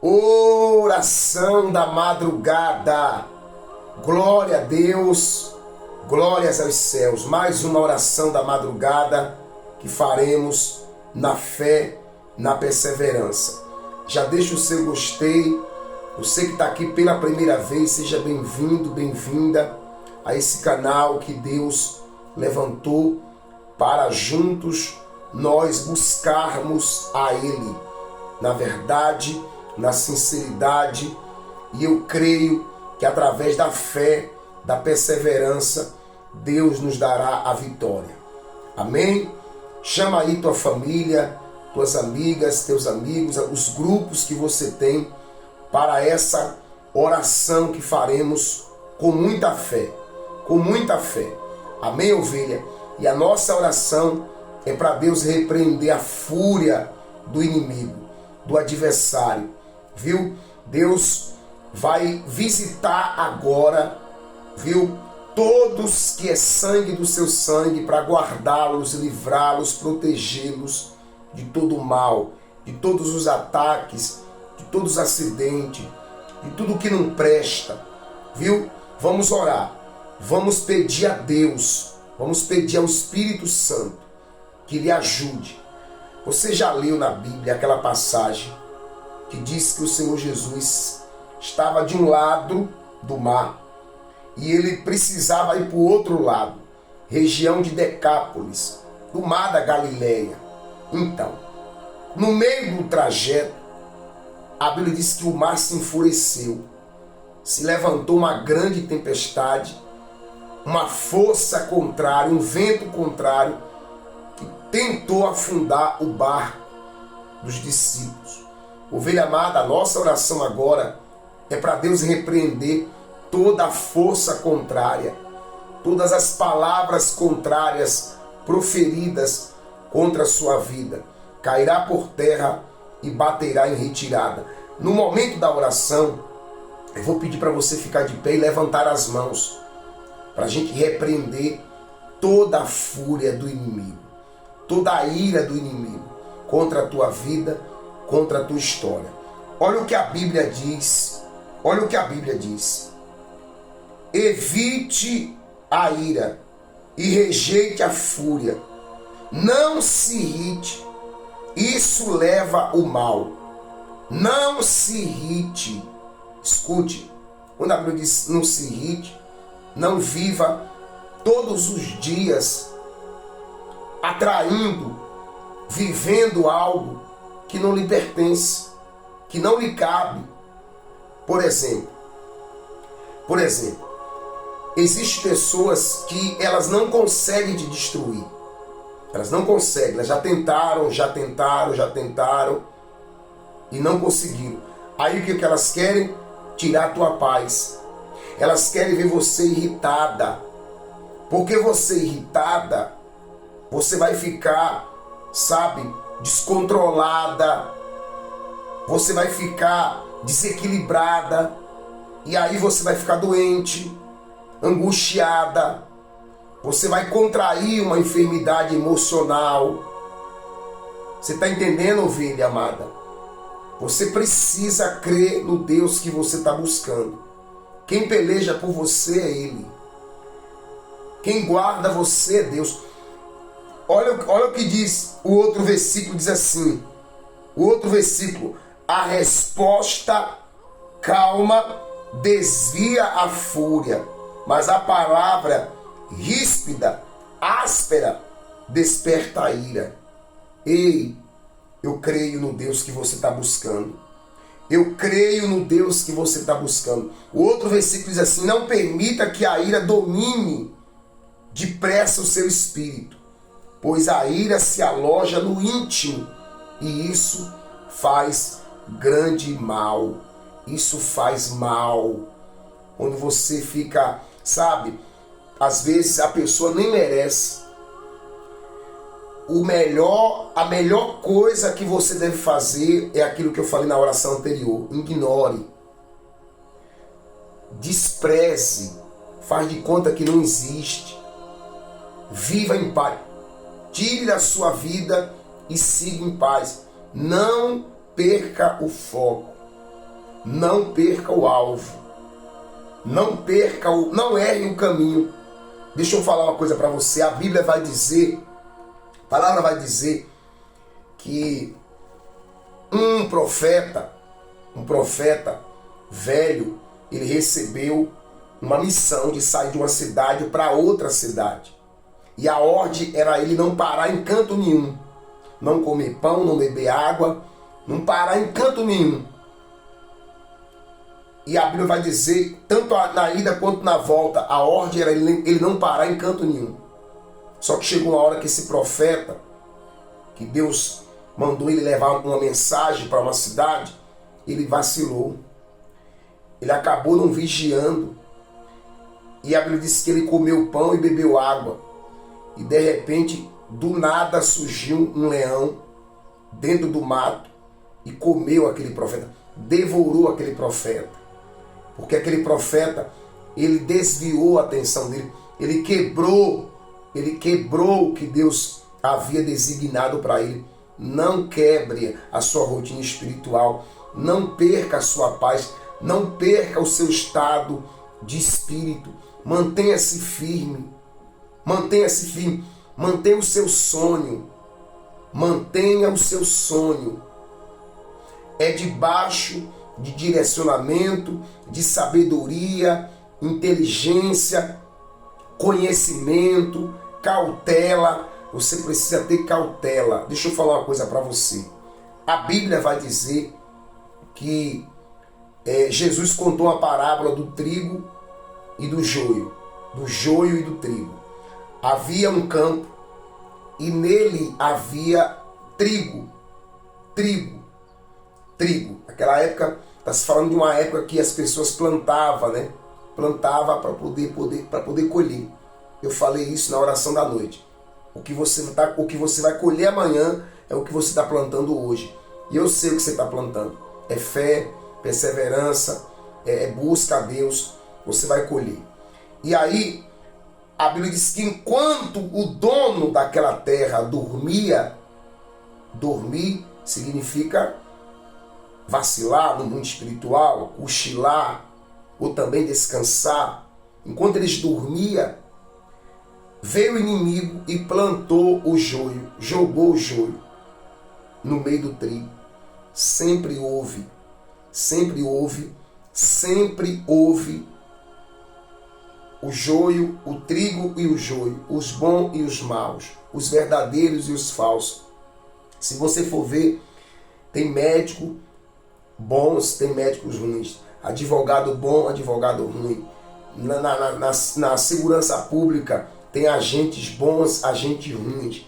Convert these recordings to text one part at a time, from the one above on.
Oração da madrugada. Glória a Deus, glórias aos céus. Mais uma oração da madrugada que faremos na fé, na perseverança. Já deixa o seu gostei. Você que está aqui pela primeira vez, seja bem-vindo, bem-vinda a esse canal que Deus levantou para juntos nós buscarmos a Ele, na verdade, na sinceridade, e eu creio que através da fé, da perseverança, Deus nos dará a vitória. Amém? Chama aí tua família, tuas amigas, teus amigos, os grupos que você tem para essa oração que faremos com muita fé, com muita fé. Amém, ovelha? E a nossa oração é para Deus repreender a fúria do inimigo, do adversário, viu? Deus vai visitar agora, viu? Todos que é sangue do seu sangue para guardá-los, livrá-los, protegê-los de todo o mal, de todos os ataques, de todos os acidentes, de tudo que não presta, viu? Vamos orar, vamos pedir a Deus, vamos pedir ao Espírito Santo que lhe ajude. Você já leu na Bíblia aquela passagem que diz que o Senhor Jesus estava de um lado do mar e ele precisava ir para o outro lado, região de Decápolis, do mar da Galileia. Então, no meio do trajeto, a Bíblia diz que o mar se enfureceu, se levantou uma grande tempestade, uma força contrária, um vento contrário, que tentou afundar o barco dos discípulos. Ovelha amada, a nossa oração agora é para Deus repreender toda a força contrária, todas as palavras contrárias proferidas contra a sua vida. Cairá por terra e baterá em retirada. No momento da oração, eu vou pedir para você ficar de pé e levantar as mãos, para a gente repreender toda a fúria do inimigo, toda a ira do inimigo contra a tua vida, contra a tua história. Olha o que a Bíblia diz, olha o que a Bíblia diz. Evite a ira e rejeite a fúria. Não se irrite, isso leva o mal. Não se irrite. Escute, quando a Bíblia diz não se irrite, não viva todos os dias atraindo, vivendo algo que não lhe pertence, que não lhe cabe. Por exemplo, existem pessoas que elas não conseguem te destruir. Elas não conseguem, elas já tentaram e não conseguiram. Aí o que elas querem? Tirar a tua paz. Elas querem ver você irritada. Porque você irritada, você vai ficar, descontrolada. Você vai ficar desequilibrada. E aí você vai ficar doente, angustiada. Você vai contrair uma enfermidade emocional. Você está entendendo, ovelha amada? Você precisa crer no Deus que você está buscando. Quem peleja por você é Ele. Quem guarda você é Deus. Olha o que diz o outro versículo, diz assim. O outro versículo. A resposta calma desvia a fúria, mas a palavra ríspida, áspera, desperta a ira. Ei, eu creio no Deus que você está buscando. Eu creio no Deus que você está buscando. O outro versículo diz assim: não permita que a ira domine depressa o seu espírito, pois a ira se aloja no íntimo e isso faz grande mal. Isso faz mal. Quando você fica, às vezes a pessoa nem merece. A melhor coisa que você deve fazer é aquilo que eu falei na oração anterior. Ignore. Despreze. Faz de conta que não existe. Viva em paz. Tire da sua vida e siga em paz. Não perca o foco. Não perca o alvo. Não erre o caminho. Deixa eu falar uma coisa para você. A Bíblia vai dizer, a palavra vai dizer que um profeta velho, ele recebeu uma missão de sair de uma cidade para outra cidade. E a ordem era ele não parar em canto nenhum. Não comer pão, não beber água, não parar em canto nenhum. E a Bíblia vai dizer, tanto na ida quanto na volta, a ordem era ele não parar em canto nenhum. Só que chegou uma hora que esse profeta, que Deus mandou ele levar uma mensagem para uma cidade, ele vacilou. Ele acabou não vigiando. E a Bíblia diz que ele comeu pão e bebeu água. E de repente, do nada surgiu um leão dentro do mato e comeu aquele profeta, devorou aquele profeta. Porque aquele profeta, ele desviou a atenção dele, ele quebrou o que Deus havia designado para ele. Não quebre a sua rotina espiritual, não perca a sua paz, não perca o seu estado de espírito. Mantenha-se firme, mantenha o seu sonho, mantenha o seu sonho. É debaixo de direcionamento, de sabedoria, inteligência, conhecimento, cautela. Você precisa ter cautela. Deixa eu falar uma coisa para você. A Bíblia vai dizer que Jesus contou a parábola do trigo e do joio e do trigo. Havia um campo e nele havia trigo. Aquela época, está se falando de uma época que as pessoas plantavam, né? Plantava para poder colher. Eu falei isso na oração da noite. O que você vai colher amanhã é o que você está plantando hoje. E eu sei o que você está plantando. É fé, perseverança, é busca a Deus. Você vai colher. E aí, a Bíblia diz que enquanto o dono daquela terra dormia, dormir significa vacilar no mundo espiritual, cochilar, ou também descansar. Enquanto eles dormiam, veio o inimigo e plantou o joio, jogou o joio no meio do trigo. Sempre houve o joio, o trigo e o joio, os bons e os maus, os verdadeiros e os falsos. Se você for ver, tem médico bons, tem médicos ruins, advogado bom, advogado ruim. Na segurança pública tem agentes bons, agentes ruins.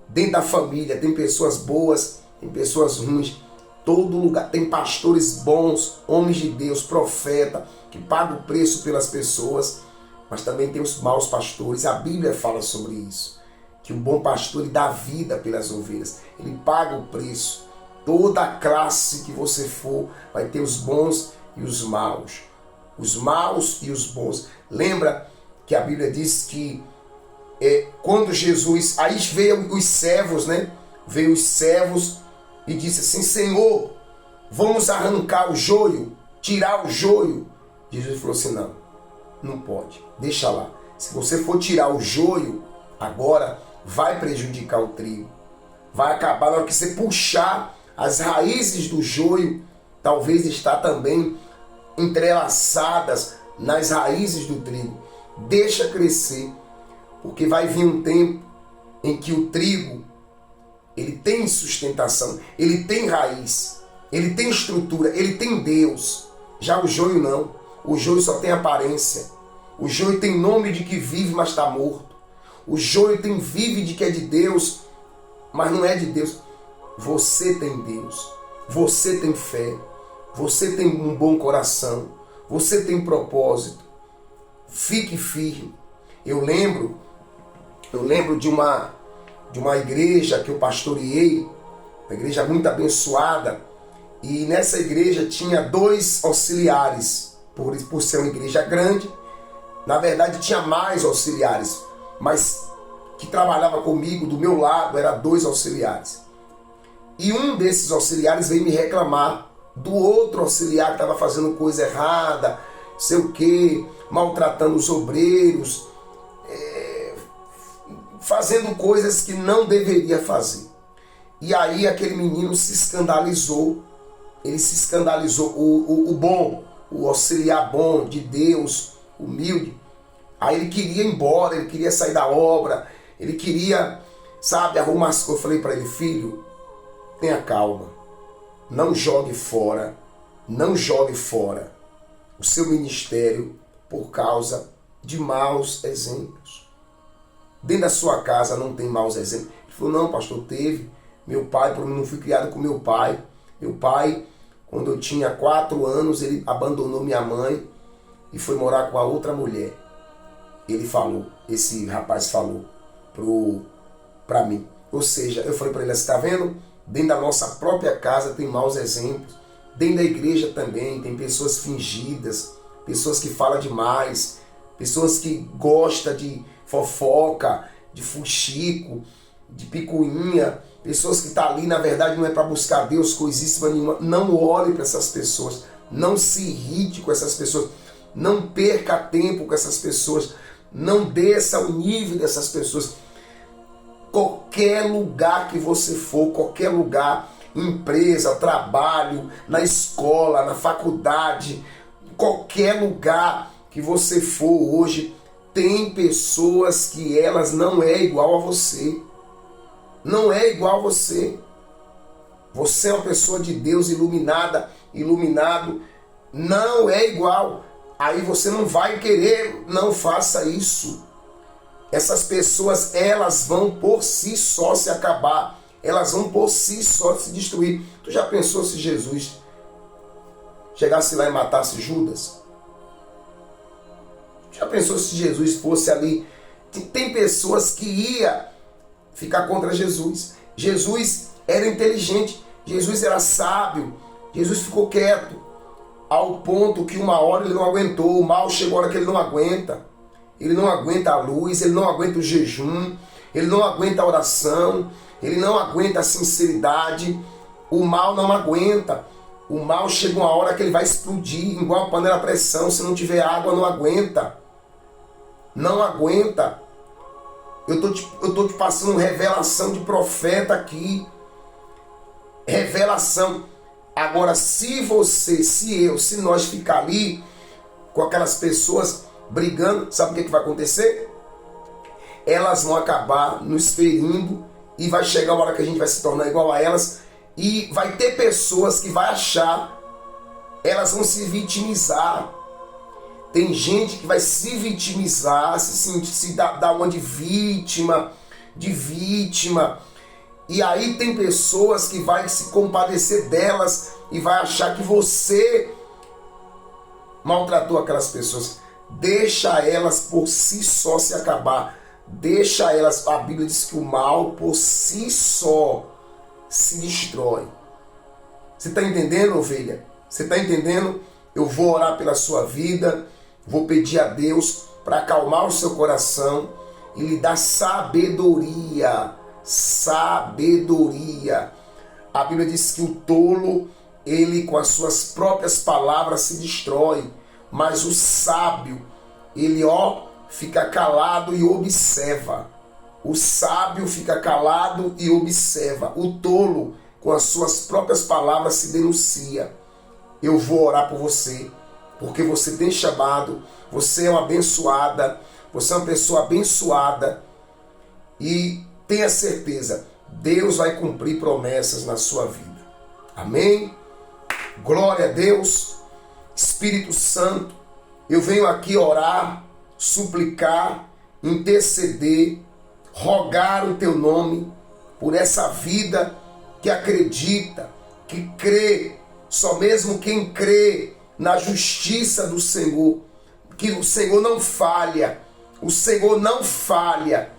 Dentro da família tem pessoas boas, tem pessoas ruins. Todo lugar tem pastores bons, homens de Deus, profeta, que pagam o preço pelas pessoas, mas também tem os maus pastores. A Bíblia fala sobre isso, que o bom pastor ele dá vida pelas ovelhas, ele paga o preço. Toda classe que você for vai ter os bons e os maus e os bons. Lembra que a Bíblia diz que quando Jesus, aí veio os servos, né? Veio os servos e disse assim: Senhor, vamos arrancar o joio, tirar o joio. Jesus falou assim: não pode, deixa lá. Se você for tirar o joio agora, vai prejudicar o trigo. Vai acabar na hora que você puxar as raízes do joio, talvez está também entrelaçadas nas raízes do trigo. Deixa crescer, porque vai vir um tempo em que o trigo ele tem sustentação, ele tem raiz, ele tem estrutura, ele tem Deus. Já o joio não. O joio só tem aparência. O joio tem nome de que vive, mas está morto. O joio vive de que é de Deus, mas não é de Deus. Você tem Deus, você tem fé, você tem um bom coração, você tem propósito. Fique firme. Eu lembro de uma igreja que eu pastoreei, uma igreja muito abençoada, e nessa igreja tinha 2 auxiliares, por ser uma igreja grande. Na verdade tinha mais auxiliares, mas que trabalhava comigo, do meu lado, eram 2 auxiliares. E um desses auxiliares veio me reclamar do outro auxiliar que estava fazendo coisa errada, sei o quê, maltratando os obreiros, fazendo coisas que não deveria fazer. E aí aquele menino se escandalizou, ele se escandalizou, o bom, o auxiliar bom de Deus, humilde. Aí ele queria ir embora, ele queria sair da obra, ele queria, sabe, arrumar as coisas. Eu falei para ele: filho, tenha calma, não jogue fora o seu ministério por causa de maus exemplos. Dentro da sua casa não tem maus exemplos. Ele falou: não, pastor, teve. Meu pai, por mim, não fui criado com meu pai. Meu pai, quando eu tinha 4 anos, ele abandonou minha mãe e foi morar com a outra mulher. Ele falou, esse rapaz falou para mim. Ou seja, eu falei para ele: você está vendo? Dentro da nossa própria casa tem maus exemplos. Dentro da igreja também tem pessoas fingidas, pessoas que falam demais, pessoas que gostam de fofoca, de fuxico, de picuinha, pessoas que estão ali, na verdade, não é para buscar Deus, coisíssima nenhuma. Não olhe para essas pessoas, não se irrite com essas pessoas, não perca tempo com essas pessoas, não desça ao nível dessas pessoas. Qualquer lugar que você for, qualquer lugar, empresa, trabalho, na escola, na faculdade, qualquer lugar que você for hoje, tem pessoas que elas não é igual a você. Não é igual a você. Você é uma pessoa de Deus iluminada, iluminado, não é igual. Aí você não vai querer, não faça isso. Essas pessoas, elas vão por si só se acabar. Elas vão por si só se destruir. Tu já pensou se Jesus chegasse lá e matasse Judas? Já pensou se Jesus fosse ali? Tem pessoas que iam ficar contra Jesus. Jesus era inteligente, Jesus era sábio, Jesus ficou quieto, ao ponto que uma hora ele não aguentou. O mal chegou a hora que ele não aguenta. Ele não aguenta a luz, ele não aguenta o jejum, ele não aguenta a oração, ele não aguenta a sinceridade. O mal não aguenta. O mal chega uma hora que ele vai explodir, igual uma panela a pressão. Se não tiver água, não aguenta. Não aguenta. Eu tô te passando revelação de profeta aqui. Revelação. Agora, se você, se eu, se nós ficar ali com aquelas pessoas brigando, sabe o que vai acontecer? Elas vão acabar nos ferindo e vai chegar a hora que a gente vai se tornar igual a elas. E vai ter pessoas que vai achar, elas vão se vitimizar. Tem gente que vai se vitimizar, se dar uma de vítima. E aí tem pessoas que vai se compadecer delas e vai achar que você maltratou aquelas pessoas. Deixa elas por si só se acabar. Deixa elas, a Bíblia diz que o mal por si só se destrói. Você está entendendo, ovelha? Você está entendendo? Eu vou orar pela sua vida, vou pedir a Deus para acalmar o seu coração e lhe dar sabedoria. Sabedoria. A Bíblia diz que o tolo, ele com as suas próprias palavras se destrói, mas o sábio, ele fica calado e observa. O sábio fica calado e observa. O tolo, com as suas próprias palavras, se denuncia. Eu vou orar por você, porque você tem chamado, você é uma abençoada, você é uma pessoa abençoada. E tenha certeza, Deus vai cumprir promessas na sua vida. Amém? Glória a Deus. Espírito Santo, eu venho aqui orar, suplicar, interceder, rogar o teu nome por essa vida que acredita, que crê, só mesmo quem crê na justiça do Senhor, que o Senhor não falha, o Senhor não falha.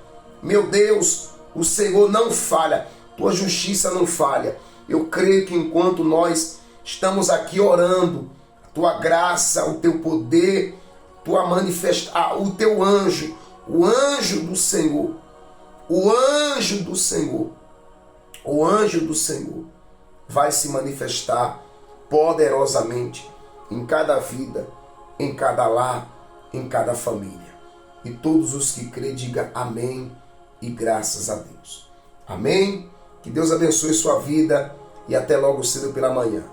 Meu Deus, o Senhor não falha, tua justiça não falha. Eu creio que enquanto nós estamos aqui orando, a tua graça, o teu poder, tua manifestação, o teu anjo, o anjo do Senhor, o anjo do Senhor, o anjo do Senhor vai se manifestar poderosamente em cada vida, em cada lar, em cada família. E todos os que crê, diga amém e graças a Deus. Amém? Que Deus abençoe sua vida e até logo cedo pela manhã.